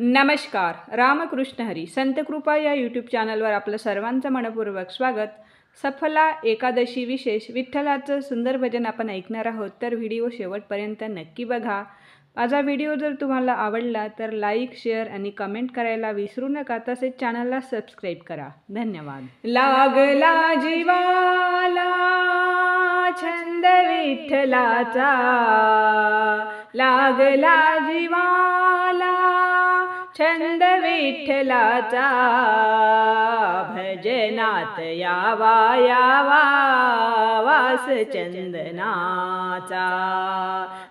नमस्कार. रामकृष्ण हरी. संत कृपा या यूट्यूब चॅनलवर आपलं सर्वांचं मनपूर्वक स्वागत. सफला एकादशी विशेष विठ्ठलाचं सुंदर भजन आपण ऐकणार आहोत, तर व्हिडिओ शेवटपर्यंत नक्की बघा. माझा व्हिडिओ जर तुम्हाला आवडला तर लाईक, शेअर आणि कमेंट करायला विसरू नका. तसेच चॅनलला सबस्क्राईब करा. धन्यवाद. लागला जीवाला छंद विठ्ठलाचा, लागला जीवाला छंद विठ्ठलाचा, भजनात यावा यावा वास चंदनाचा,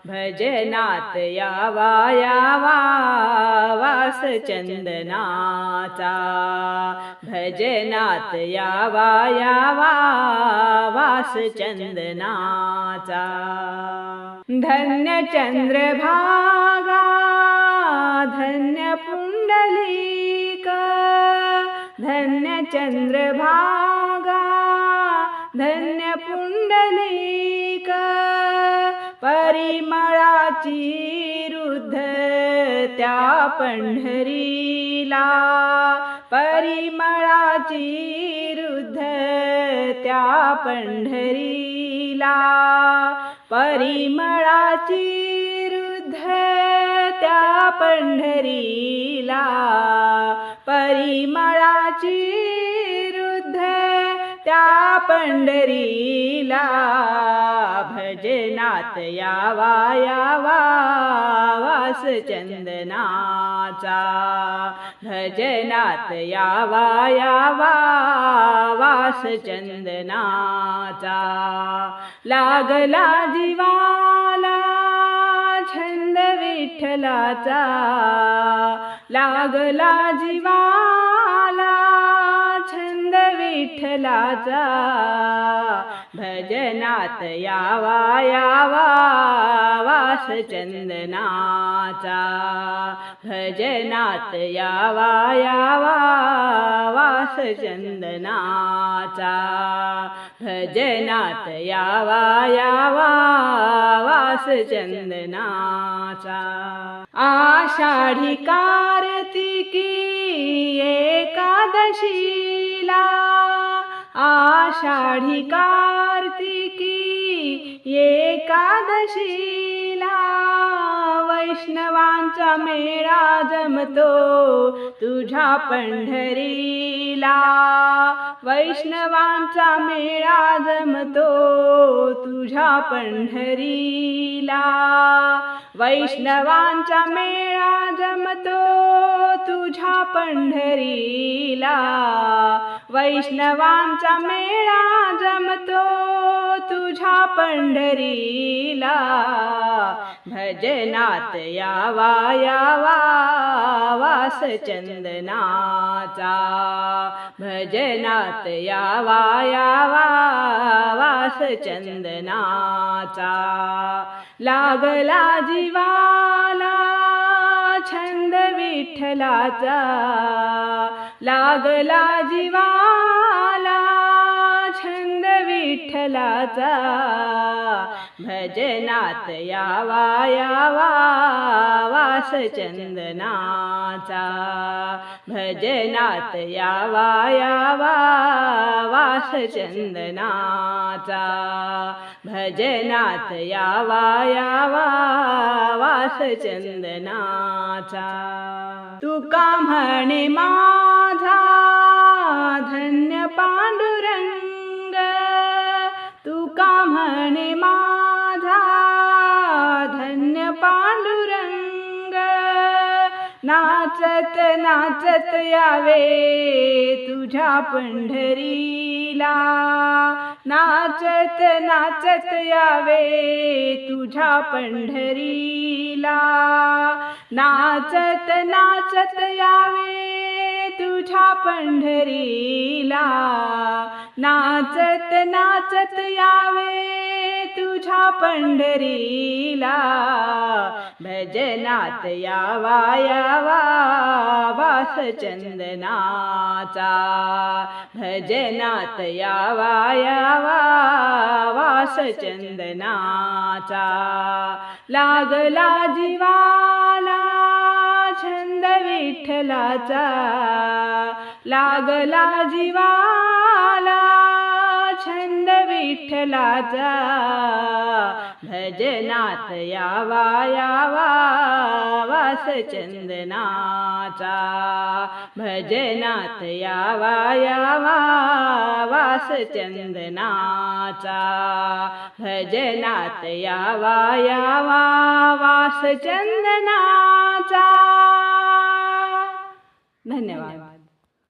भजनात यावा यावा वास चंदनाचा, भजनात यावा यावा वास चंदनाचा. धन्य चंद्रभागा धन्य पुंडलिक, धन्य चंद्रभागा धन्य पुंडलिक, परिमळाची रुद्ध त्या पंढरीला, परिमळाची रुद्ध त्या पंढरीला, परिमळाची रुद्ध त्या पंढरीला, परिमळाची रुद्ध त्या पंढरीला, भजनात यावा यावा वास चंदनाचा, भजनात यावा यावा वास चंदनाचा. लागला जीवाला छंद विठ्ठलाचा, लागला जीवाला छंद विठ्ठलाचा, भजनात यावा यावा वास चंदनाचा, भजनात यावा यावा वास चंदनाचा, भजनात यावा यावा वास चंदनाचा. आषाढी कार्तिकी एकादशीला, आषाढी कार्तिकी एकादशीला, वैष्णवांचा मेळा जमतो तुझ्या पंढरीला, वैष्णवांचा मेळा जमतो तुझ्या पंढरीला, वैष्णवांचा मेळा जमतो तुझ्या पंढरीला, वैष्णवांचा मेळा जमतो तुझ्या पंढरीला, भजनात यावा यावा वास चंदनाचा, भजनात यावा यावा वास चंदनाचा. लागला जीवाला छंद विठ्ठलाचा, लागला जीवाला छंद विठ्ठलाचा, भजनात यावा यावा वास चंदनाचा, भजनात यावा यावा वास चंदनाचा, भजनात यावा यावा वास चंदनाचा. तुका म्हणे माझा धन्य पांडुरंग, तुका म्हणे माझा धन्य पांडुरंग, नाचत नाचत यावे तुझ्या पंढरीला, नाचत नाचत यावे तुझ्या पंढरीला, नाचत नाचत यावे तुझ्या पंढरीला, नाचत नाचत यावे तुझ्या पंढरीला, भजनात यावा यावा वास चंदनाचा, भजनात यावा यावा वास चंदनाचा. लागला जीवाला छंद विठ्ठलाचा लागला जीवाला छंद विठ्ठलाचा भजनात यावा यावा वास चंदनाचा भजनात यावा यावा वास चंदनाचा भजनात यावा यावा वास चंदनाचा. धन्यवाद.